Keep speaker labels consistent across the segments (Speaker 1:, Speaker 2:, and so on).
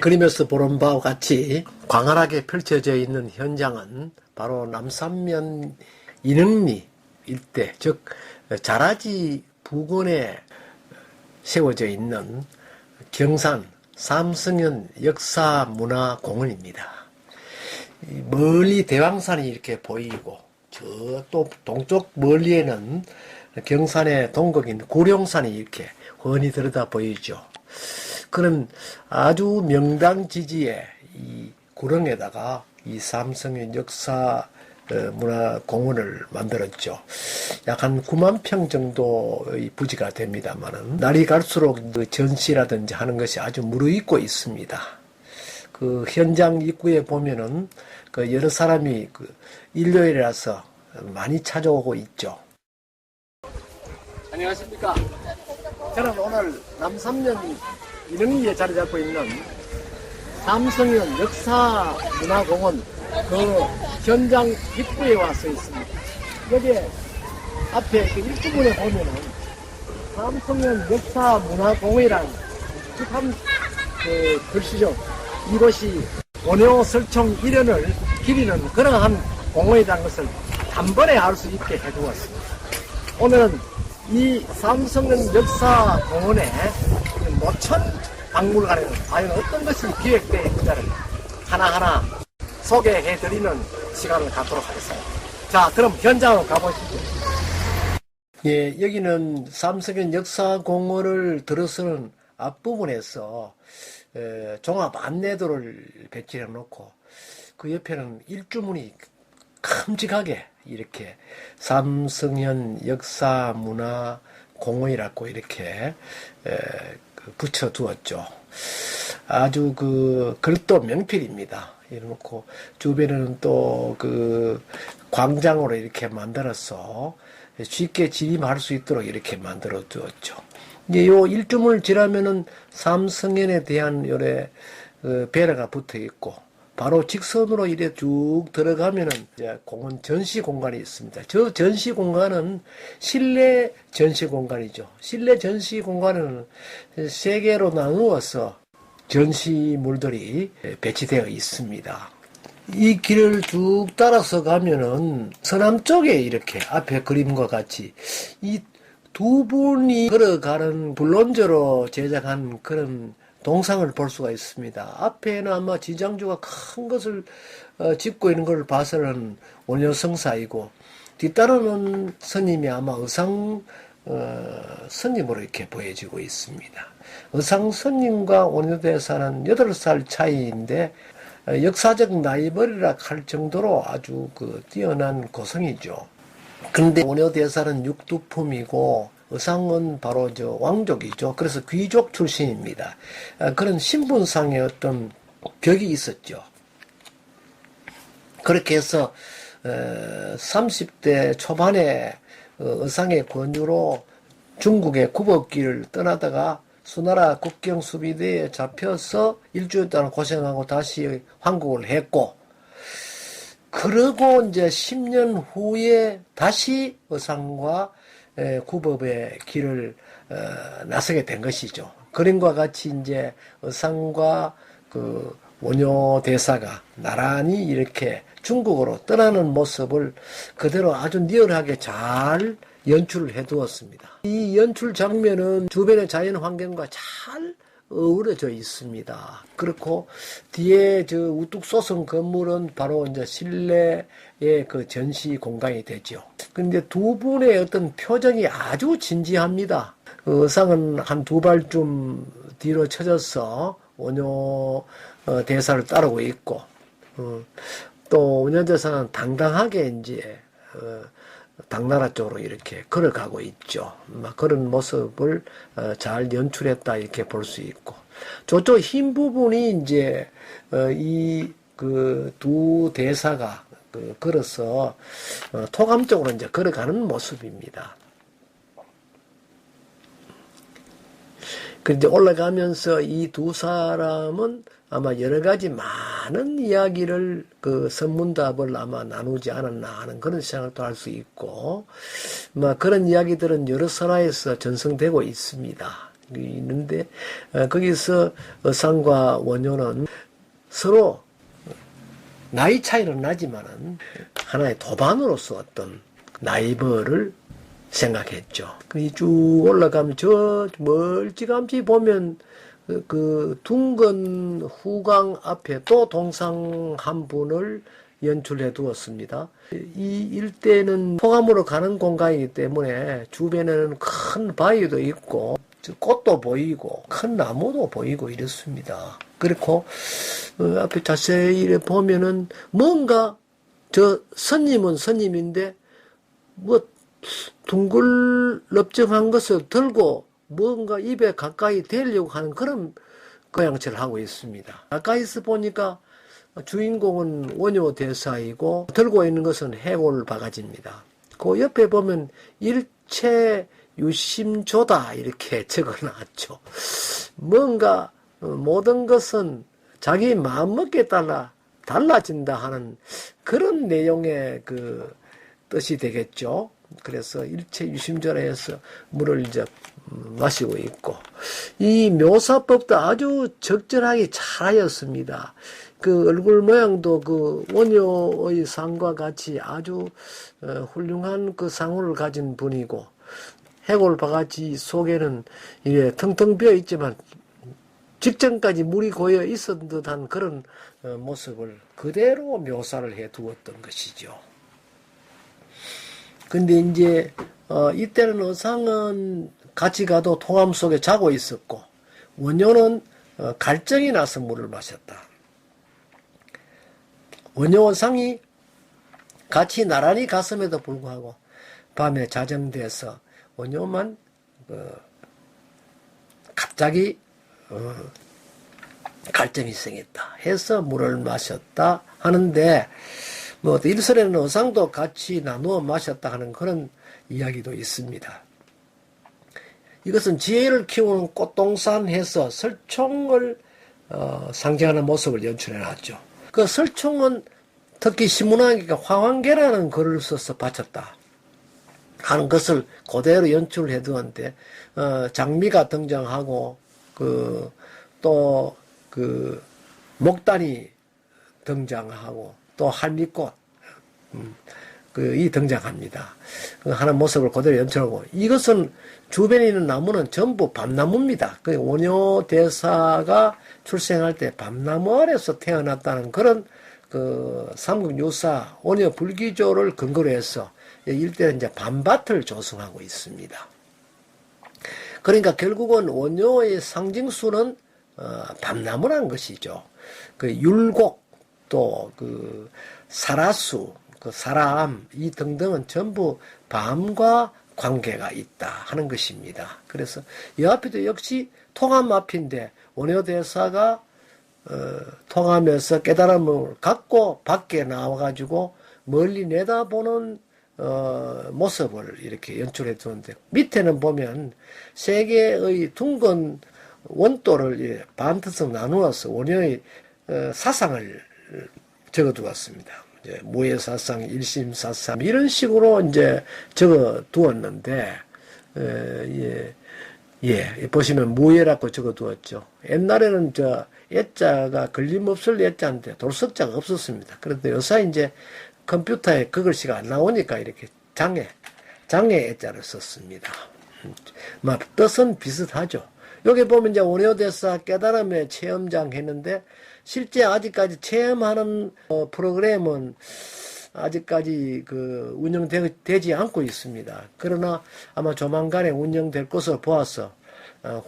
Speaker 1: 그림에서 보는 바와 같이 광활하게 펼쳐져 있는 현장은 바로 남산면 인흥리 일대, 즉 자라지 부근에 세워져 있는 경산 삼성현 역사문화공원입니다. 멀리 대왕산이 이렇게 보이고 저 또 동쪽 멀리에는 경산의 동극인 구룡산이 이렇게 훤히 들여다 보이죠. 그런 아주 명당지지에 이 구릉에다가 이 삼성현 역사 문화공원을 만들었죠. 약 한 9만 평 정도의 부지가 됩니다만은 날이 갈수록 그 전시라든지 하는 것이 아주 무르익고 있습니다. 그 현장 입구에 보면은 그 여러 사람이 그 일요일이라서 많이 찾아오고 있죠. 안녕하십니까. 저는 오늘 남산면 인흥리에 자리 잡고 있는 삼성현 역사문화공원 그 현장 입구에 와서 있습니다. 여기에 앞에 그 입구문에 보면은 삼성현 역사문화공원이라는 한 그 글씨죠. 이곳이 원효 설총 1년을 기리는 그러한 공원이라는 것을 단번에 알 수 있게 해두었습니다. 오늘은 이 삼성현 역사공원의 모천 박물관에는 과연 어떤 것이 기획되어 있는지를 하나하나 소개해드리는 시간을 갖도록 하겠습니다. 자, 그럼 현장으로 가보시죠. 예, 여기는 삼성현 역사공원을 들어서는 앞부분에서 종합 안내도를 배치해 놓고 그 옆에는 일주문이 큼직하게 이렇게 삼성현 역사문화공원이라고 이렇게 붙여 두었죠. 아주 그 글도 명필입니다. 이래놓고 주변에는 또 그 광장으로 이렇게 만들어서 쉽게 진입할 수 있도록 이렇게 만들어 두었죠. 이제 요 일주문을 지나면은 삼성현에 대한 요래 배려가 붙어 있고 바로 직선으로 이래 쭉 들어가면은 이제 공원 전시 공간이 있습니다. 저 전시 공간은 실내 전시 공간이죠. 실내 전시 공간은 세 개로 나누어서 전시물들이 배치되어 있습니다. 이 길을 쭉 따라서 가면은 서남쪽에 이렇게 앞에 그림과 같이 이 두 분이 걸어가는 불론저로 제작한 그런 동상을 볼 수가 있습니다. 앞에는 아마 지장주가 큰 것을 짓고 있는 걸 봐서는 원효성사이고 뒤따르는 스님이 아마 의상 스님으로 이렇게 보여지고 있습니다. 의상 스님과 원효대사는 8살 차이인데 역사적 나이벌이라 할 정도로 아주 그 뛰어난 고성이죠. 근데 원효대사는 육두품이고 의상은 바로 저 왕족이죠. 그래서 귀족 출신입니다. 그런 신분상의 어떤 벽이 있었죠. 그렇게 해서 30대 초반에 의상의 권유로 중국의 구법길을 떠나다가 수나라 국경 수비대에 잡혀서 일주일 동안 고생하고 다시 환국을 했고, 그러고 이제 10년 후에 다시 의상과 구법의 길을 나서게 된 것이죠. 그림과 같이 이제 의상과 그 원효 대사가 나란히 이렇게 중국으로 떠나는 모습을 그대로 아주 리얼하게 잘 연출을 해 두었습니다. 이 연출 장면은 주변의 자연 환경과 잘 어우러져 있습니다. 그렇고 뒤에 저 우뚝 솟은 건물은 바로 이제 실내의 그 전시 공간이 되죠. 근데 두 분의 어떤 표정이 아주 진지합니다. 그 의상은 한 두 발쯤 뒤로 쳐져서 원효 대사를 따르고 있고, 또 원효 대사는 당당하게 이제 당나라 쪽으로 이렇게 걸어가고 있죠. 그런 모습을 잘 연출했다 이렇게 볼 수 있고, 저쪽 흰 부분이 이제 이 그 두 대사가 걸어서 토감 쪽으로 이제 걸어가는 모습입니다. 그런데 올라가면서 이 두 사람은 아마 여러 가지 많은 이야기를 그 선문답을 아마 나누지 않았나 하는 그런 생각도 할 수 있고, 그런 이야기들은 여러 선화에서 전승되고 있습니다. 있는데 거기서 의상과 원효는 서로 나이 차이는 나지만은 하나의 도반으로서 어떤 나이버를 생각했죠. 쭉 올라가면 저 멀찌감치 보면 그 둥근 후광 앞에 또 동상 한 분을 연출해 두었습니다. 이 일대는 포감으로 가는 공간이기 때문에 주변에는 큰 바위도 있고 꽃도 보이고 큰 나무도 보이고 이렇습니다. 그리고 앞에 자세히 보면은 뭔가 저 스님은 스님인데 뭐 둥글럽정한 것을 들고 뭔가 입에 가까이 대려고 하는 그런 거양처를 하고 있습니다. 가까이서 보니까 주인공은 원효 대사이고 들고 있는 것은 해골 바가지입니다. 그 옆에 보면 일체 유심조다 이렇게 적어놨죠. 뭔가 모든 것은 자기 마음먹기에 따라 달라진다 하는 그런 내용의 그 뜻이 되겠죠. 그래서 일체 유심조라 해서 물을 이제 마시고 있고, 이 묘사법도 아주 적절하게 잘하였습니다. 그 얼굴 모양도 그 원효의 상과 같이 아주 훌륭한 그 상호를 가진 분이고, 해골 바가지 속에는 이게 텅텅 비어 있지만 직전까지 물이 고여 있었던 듯한 그런 모습을 그대로 묘사를 해 두었던 것이죠. 근데 이제 이때는 의상은 같이 가도 통암 속에 자고 있었고, 원효는 갈증이 나서 물을 마셨다. 원효 의상이 같이 나란히 갔음에도 불구하고 밤에 자정돼서 원효만 갑자기 갈증이 생겼다 해서 물을 마셨다 하는데, 뭐 일설에는 의상도 같이 나누어 마셨다 하는 그런 이야기도 있습니다. 이것은 지혜를 키우는 꽃동산 해서 설총을 상징하는 모습을 연출해 놨죠. 그 설총은 특히 신문학에게 화환계라는 글을 써서 바쳤다 하는 것을 그대로 연출을 해 두었는데, 장미가 등장하고 또 목단이 등장하고 또 할미꽃 이 등장합니다. 하는 모습을 그대로 연출하고, 이것은 주변에 있는 나무는 전부 밤나무입니다. 그 원효 대사가 출생할 때 밤나무 아래서 태어났다는 그런 그 삼국유사 원효 불기조를 근거로 해서 일대는 이제 밤밭을 조성하고 있습니다. 그러니까 결국은 원효의 상징수는 밤나무라는 것이죠. 그 율곡 또 그 사라수, 그 사람 이 등등은 전부 밤과 관계가 있다 하는 것입니다. 그래서 이 앞에도 역시 통암 앞인데 원효 대사가 통암에서 깨달음을 갖고 밖에 나와가지고 멀리 내다보는 모습을 이렇게 연출해 두는데, 밑에는 보면 세 개의 둥근 원도를 반듯이 나누어서 원효의 사상을 적어 두었습니다. 무예사상, 일심사상 이런 식으로 이제 적어 두었는데, 보시면 무예라고 적어 두었죠. 옛날에는 예자가 걸림없을 예자인데 돌석자가 없었습니다. 그런데 요새 이제 컴퓨터에 그 글씨가 안 나오니까 이렇게 장애 예자를 썼습니다. 뜻은 비슷하죠. 여기 보면 이제 원효대사 깨달음의 체험장 했는데, 실제 아직까지 체험하는 프로그램은 아직까지 운영되지 않고 있습니다. 그러나 아마 조만간에 운영될 것으로 보아서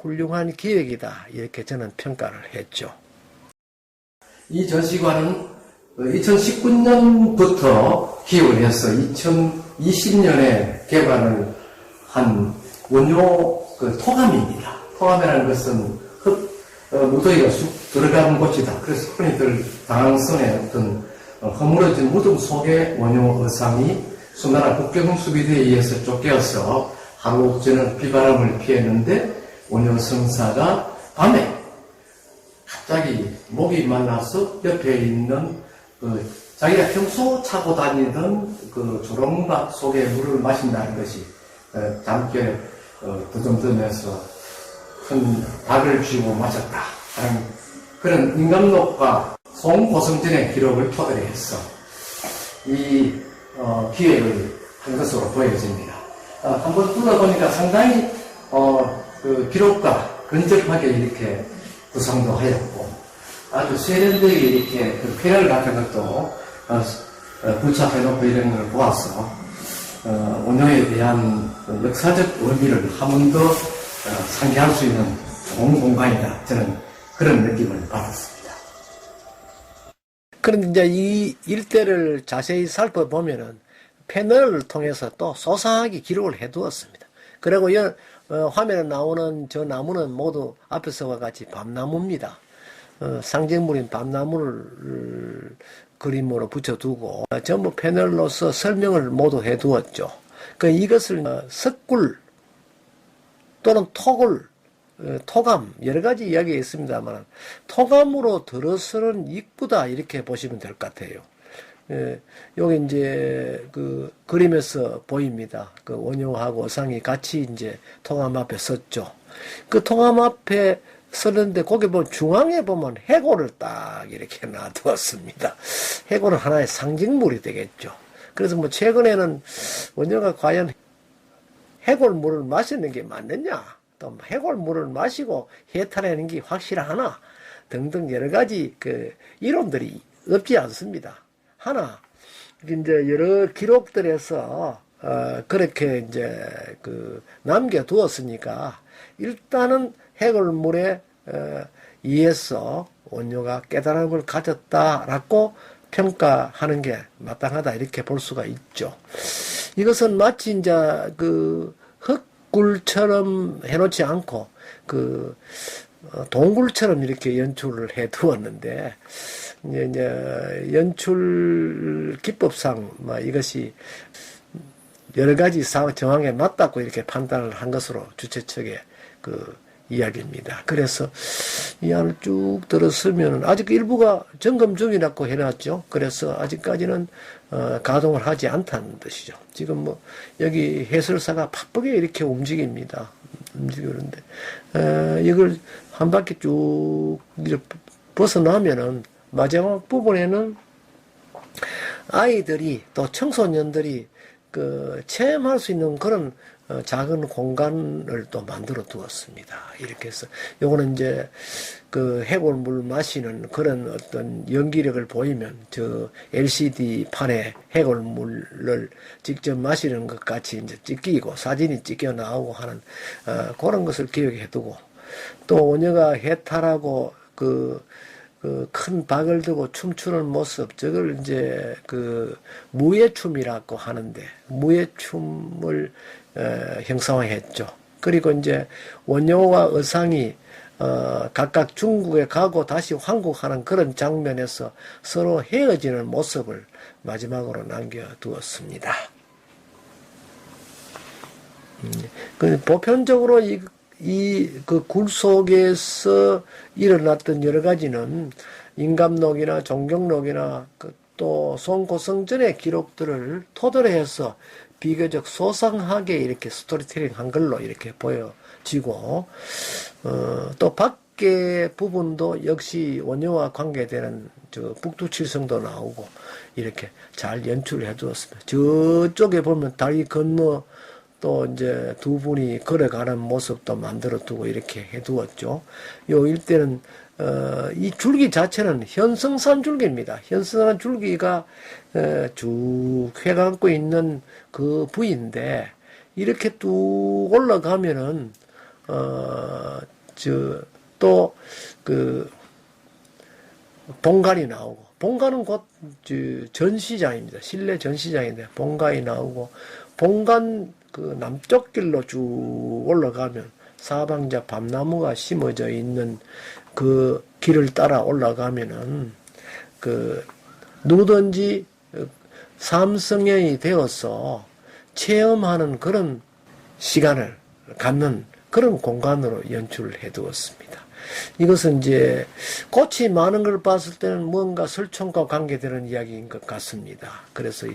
Speaker 1: 훌륭한 기획이다 이렇게 저는 평가를 했죠. 이 전시관은 2019년부터 기획을 해서 2020년에 개관을 한 원효 토감입니다. 토감이라는 것은 무더기가 쑥 들어가는 곳이다. 그래서 흔히들 당황성의 어떤 허물어진 무덤 속에 원효 의상이 수나라 국경수비대에 의해서 쫓겨서 하루 저녁 비바람을 피했는데, 원효 성사가 밤에 갑자기 목이 말라서 옆에 있는 자기가 평소 차고 다니던 조롱박 속에 물을 마신다는 것이 잠결에 부정되면서 큰 닭을 쥐고 맞았다 하는 그런 임감록과 송고성전의 기록을 토대로 해서 이 기획을 한 것으로 보여집니다. 한번 둘러보니까 상당히 그 기록과 근접하게 이렇게 구성도 하였고 아주 세련되게 이렇게 그 패널 같은 것도 부착해놓고 이런 걸 보아서 원효에 대한 역사적 의미를 한 번 더 상기할 수 있는 좋은 공간이다. 저는 그런 느낌을 받았습니다. 그런데 이제 이 일대를 자세히 살펴보면은 패널을 통해서 또 소상하게 기록을 해두었습니다. 그리고 화면에 나오는 저 나무는 모두 앞에서와 같이 밤나무입니다. 상징물인 밤나무를 그림으로 붙여두고 전부 패널로서 설명을 모두 해두었죠. 이것을 석굴 또는 토굴, 토감 여러 가지 이야기가 있습니다만 토감으로 들어서는 입구다 이렇게 보시면 될 것 같아요. 여기 이제 그 그림에서 보입니다. 그 원효하고 어상이 같이 이제 토감 앞에 섰죠. 그 토감 앞에 섰는데 거기 보면 중앙에 보면 해골을 딱 이렇게 놔두었습니다. 해골은 하나의 상징물이 되겠죠. 그래서 뭐 최근에는 원효가 과연 해골물을 마시는 게 맞느냐, 또 해골물을 마시고 해탈하는 게 확실하나 등등 여러 가지 그 이론들이 없지 않습니다. 하나 이제 여러 기록들에서 그렇게 이제 그 남겨두었으니까 일단은 해골물에 의해서 원효가 깨달음을 가졌다라고 평가하는 게 마땅하다 이렇게 볼 수가 있죠. 이것은 마치 이제 그 흙굴처럼 해놓지 않고 그 동굴처럼 이렇게 연출을 해 두었는데 이제 연출 기법상 이것이 여러 가지 정황에 맞다고 이렇게 판단을 한 것으로 주최 측의 그 이야기입니다. 그래서 이 안을 쭉 들었으면 아직 일부가 점검 중이라고 해놨죠. 그래서 아직까지는 가동을 하지 않다는 뜻이죠. 지금 뭐 여기 해설사가 바쁘게 이렇게 움직입니다. 움직이는데 이걸 한 바퀴 쭉 벗어나면은 마지막 부분에는 아이들이 또 청소년들이 그 체험할 수 있는 그런 작은 공간을 또 만들어 두었습니다. 이렇게 해서 요거는 이제 그 해골물 마시는 그런 어떤 연기력을 보이면 저 LCD 판에 해골물을 직접 마시는 것 같이 이제 찍히고 사진이 찍혀 나오고 하는 그런 것을 기억해 두고 또 원효가 해탈하고 그 큰 박을 들고 춤추는 모습, 저걸 이제 그 무예춤이라고 하는데, 무예춤을 형상화했죠. 그리고 이제 원효와 어상이 각각 중국에 가고 다시 황국하는 그런 장면에서 서로 헤어지는 모습을 마지막으로 남겨두었습니다. 보편적으로 그 굴 속에서 일어났던 여러 가지는 임감록이나 종경록이나 또 송고성전의 기록들을 토대로 해서 비교적 소상하게 이렇게 스토리텔링 한 걸로 이렇게 보여지고, 또 밖에 부분도 역시 원효와 관계되는 저 북두칠성도 나오고 이렇게 잘 연출해 두었습니다. 저쪽에 보면 다리 건너 또 이제 두 분이 걸어가는 모습도 만들어 두고 이렇게 해 두었죠. 요 일대는 이 줄기 자체는 현성산 줄기입니다. 현성산 줄기가 쭉 휘감고 있는 그 부위인데 이렇게 뚝 올라가면은 또 그 본관이 나오고, 본관은 곧 전시장입니다. 실내 전시장인데 본관이 나오고, 본관 그 남쪽 길로 쭉 올라가면 사방자 밤나무가 심어져 있는 그 길을 따라 올라가면은 그 누구든지 삼성형이 되어서 체험하는 그런 시간을 갖는 그런 공간으로 연출을 해 두었습니다. 이것은 이제 꽃이 많은 걸 봤을 때는 뭔가 설총과 관계되는 이야기인 것 같습니다. 그래서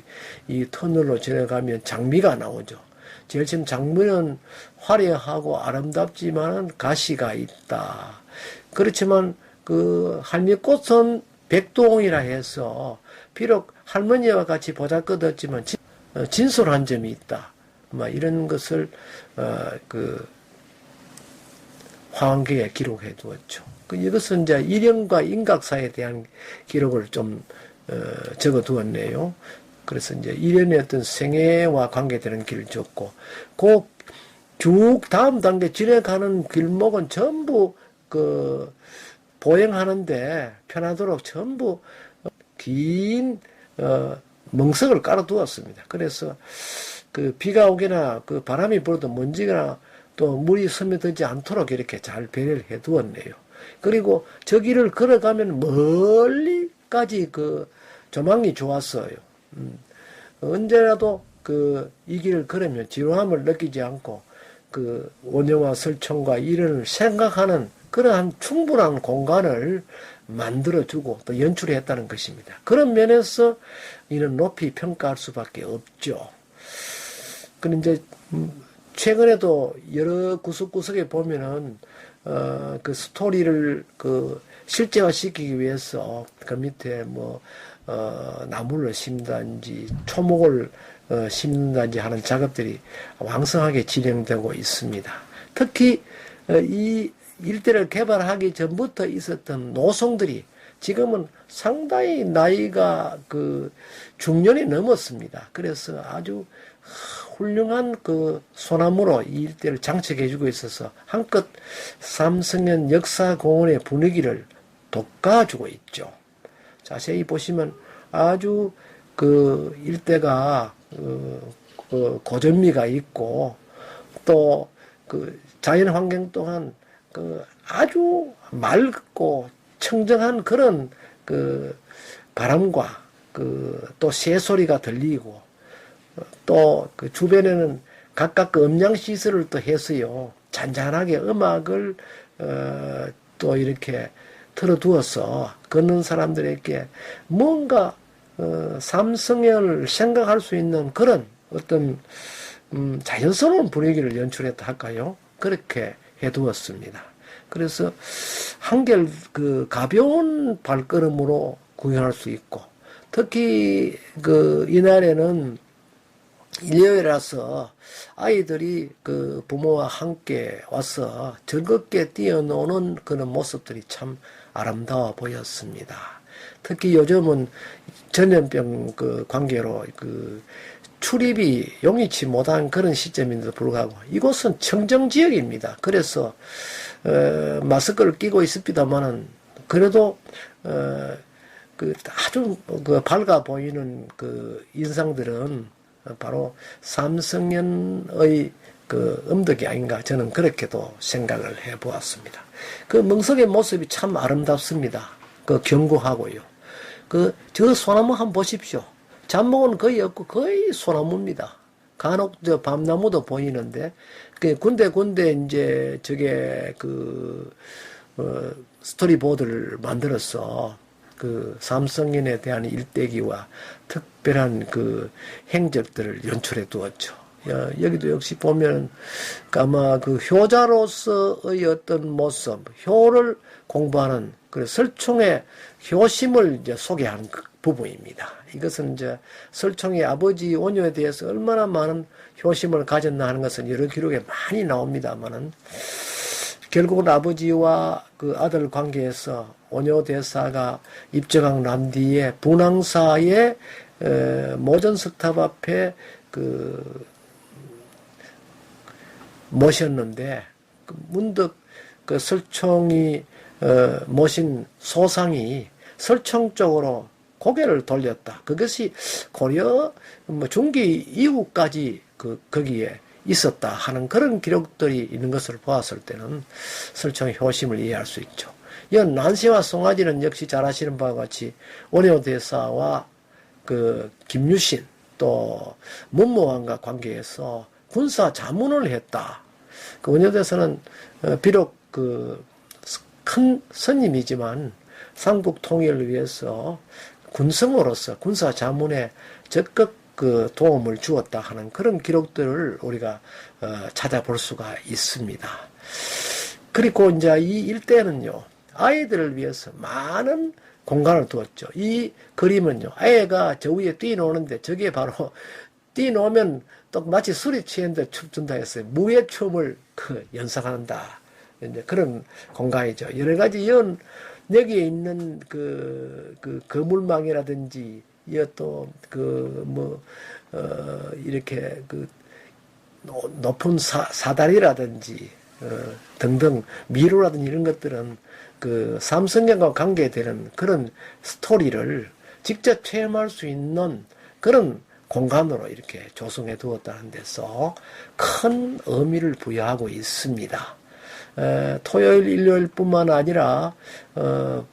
Speaker 1: 이 터널로 지나가면 장미가 나오죠. 제일 처음 장문은 화려하고 아름답지만은 가시가 있다. 그렇지만 그 할미꽃은 백동이라 해서 비록 할머니와 같이 보잘것없지만 진솔한 점이 있다. 뭐 이런 것을 그 화환기에 기록해 두었죠. 이것은 이제 일연과 인각사에 대한 기록을 좀 적어 두었네요. 그래서 이제 일연의 어떤 생애와 관계되는 길을 줬고, 그 쭉 다음 단계 지나가는 길목은 전부 그 보행하는데 편하도록 전부 긴 멍석을 깔아 두었습니다. 그래서 그 비가 오거나 그 바람이 불어도 먼지가 또 물이 스며들지 않도록 이렇게 잘 배려를 해 두었네요. 그리고 저 길을 걸어가면 멀리까지 그 조망이 좋았어요. 언제라도 그 이 길을 걸으면 지루함을 느끼지 않고 그 원효와 설총과 이런을 생각하는 그러한 충분한 공간을 만들어주고 또 연출했다는 것입니다. 그런 면에서 이는 높이 평가할 수밖에 없죠. 그런데 이제 최근에도 여러 구석구석에 보면은 그 스토리를 그 실제화시키기 위해서 그 밑에 뭐 나무를 심는다든지 초목을 심는다든지 하는 작업들이 왕성하게 진행되고 있습니다. 특히 이 일대를 개발하기 전부터 있었던 노송들이 지금은 상당히 나이가 그 중년이 넘었습니다. 그래서 아주 훌륭한 그 소나무로 이 일대를 장식해주고 있어서 한껏 삼성현 역사공원의 분위기를 돋궈주고 있죠. 자세히 보시면 아주 그 일대가 고전미가 있고 또 그 자연 환경 또한 그 아주 맑고 청정한 그런 그 바람과 그 또 새소리가 들리고 또 그 주변에는 각각 그 음향 시설을 또 해서요 잔잔하게 음악을 또 이렇게 틀어두어서 걷는 사람들에게 뭔가 삼성을 생각할 수 있는 그런 어떤 자연스러운 분위기를 연출했다 할까요? 그렇게 해두었습니다. 그래서 한결 그 가벼운 발걸음으로 구경할 수 있고 특히 그 이날에는 일요일이라서 아이들이 그 부모와 함께 와서 즐겁게 뛰어노는 그런 모습들이 참 아름다워 보였습니다. 특히 요즘은 전염병 그 관계로 그 출입이 용이치 못한 그런 시점인데도 불구하고 이곳은 청정지역입니다. 그래서 마스크를 끼고 있습니다만은 그래도 그 아주 그 밝아 보이는 그 인상들은 바로 삼성년의 그 음덕이 아닌가 저는 그렇게도 생각을 해보았습니다. 그 멍석의 모습이 참 아름답습니다. 그 견고하고요. 그 저 소나무 한번 보십시오. 잡목은 거의 없고 거의 소나무입니다. 간혹 저 밤나무도 보이는데 그 군데 이제 저게 그 스토리보드를 만들어서 그 삼성인에 대한 일대기와 특별한 그 행적들을 연출해 두었죠. 여기도 역시 보면 아마 그 효자로서의 어떤 모습, 효를 공부하는 그 설총의 효심을 이제 소개하는 그 부분입니다. 이것은 이제 설총의 아버지 원효에 대해서 얼마나 많은 효심을 가졌나 하는 것은 여러 기록에 많이 나옵니다만은 결국은 아버지와 그 아들 관계에서 원효 대사가 입정한 난 뒤에 분황사의 모전석탑 앞에 그 모셨는데 문득 그 설총이 모신 소상이 설총 쪽으로 고개를 돌렸다. 그것이 고려 중기 이후까지 거기에 있었다 하는 그런 기록들이 있는 것을 보았을 때는 설총의 효심을 이해할 수 있죠. 이건 난세와 송아지는 역시 잘 아시는 바와 같이 원효 대사와 그 김유신 또 문무왕과 관계에서 군사 자문을 했다. 그 원효 대사는 비록 그 큰 선임이지만 삼국 통일을 위해서 군성으로서 군사 자문에 적극 그 도움을 주었다 하는 그런 기록들을 우리가 찾아볼 수가 있습니다. 그리고 이제 이 일대는요, 아이들을 위해서 많은 공간을 두었죠. 이 그림은요, 아이가 저 위에 뛰노는데 저게 바로 뛰노면 또 마치 술이 취했는데 춤춘다 했어요. 무의 춤을 연상한다. 이제 그런 공간이죠. 여러 가지 여기에 있는 거물망이라든지, 이렇게 높은 사다리라든지, 등등, 미로라든지 이런 것들은 삼성경과 관계되는 그런 스토리를 직접 체험할 수 있는 그런 공간으로 이렇게 조성해 두었다는 데서 큰 의미를 부여하고 있습니다. 토요일, 일요일뿐만 아니라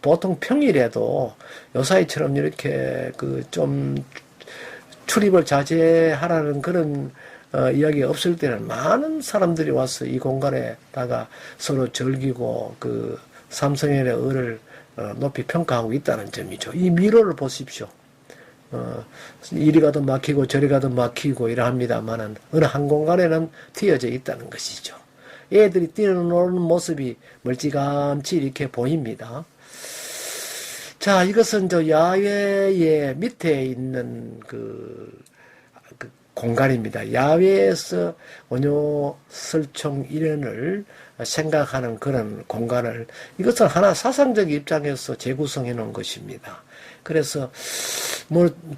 Speaker 1: 보통 평일에도 요사이처럼 이렇게 좀 출입을 자제하라는 그런 이야기가 없을 때는 많은 사람들이 와서 이 공간에다가 서로 즐기고 삼성연의 의를 높이 평가하고 있다는 점이죠. 이 미로를 보십시오. 이리 가도 막히고 저리 가도 막히고 이러합니다만은 어느 한 공간에는 트여져 있다는 것이죠. 애들이 뛰어노는 모습이 멀찌감치 이렇게 보입니다. 자, 이것은 저 야외의 밑에 있는 공간입니다. 야외에서 원효 설총 일현을 생각하는 그런 공간을, 이것은 하나 사상적 입장에서 재구성해 놓은 것입니다. 그래서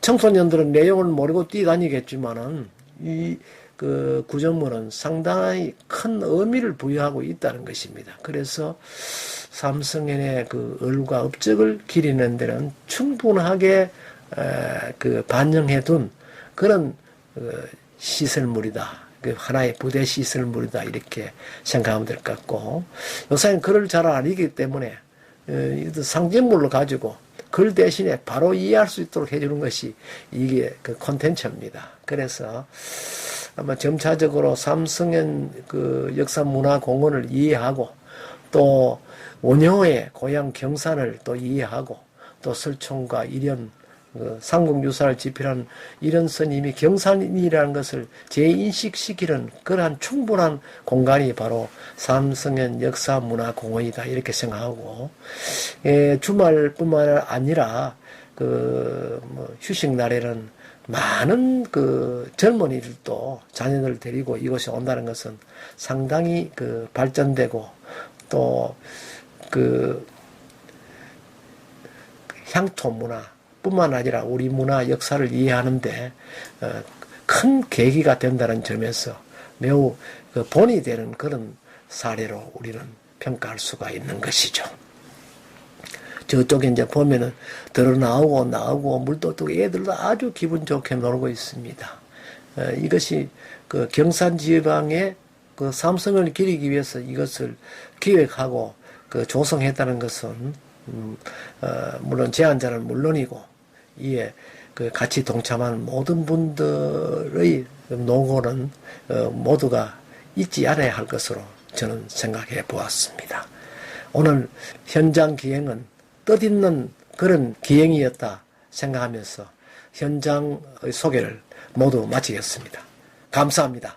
Speaker 1: 청소년들은 내용을 모르고 뛰다니겠지만은 이 구조물은 상당히 큰 의미를 부여하고 있다는 것입니다. 그래서 삼성연의 을과 업적을 기리는 데는 충분하게 반영해 둔 그런 시설물이다. 하나의 부대 시설물이다. 이렇게 생각하면 될 것 같고, 요새는 글을 잘 안 읽기 때문에 상징물로 가지고 글 대신에 바로 이해할 수 있도록 해주는 것이 이게 콘텐츠입니다. 그래서 아마 점차적으로 삼성연 역사문화공원을 이해하고, 또 원효의 고향 경산을 또 이해하고, 또 설총과 일현, 삼국유사를 집필한 일현 스님이 경산이라는 것을 재인식시키는 그러한 충분한 공간이 바로 삼성연 역사문화공원이다. 이렇게 생각하고, 주말뿐만 아니라 휴식날에는 많은 젊은이들도 자녀들을 데리고 이곳에 온다는 것은 상당히 발전되고, 또 향토 문화 뿐만 아니라 우리 문화 역사를 이해하는데 큰 계기가 된다는 점에서 매우 본이 되는 그런 사례로 우리는 평가할 수가 있는 것이죠. 저쪽에 이제 보면은 나오고 물도 뜨고 애들도 아주 기분 좋게 놀고 있습니다. 이것이 경산 지방의 삼성을 기리기 위해서 이것을 기획하고 조성했다는 것은 물론 제안자는 물론이고, 이에 같이 동참한 모든 분들의 노고는 모두가 잊지 않아야 할 것으로 저는 생각해 보았습니다. 오늘 현장 기행은 뜻있는 그런 기행이었다 생각하면서 현장의 소개를 모두 마치겠습니다. 감사합니다.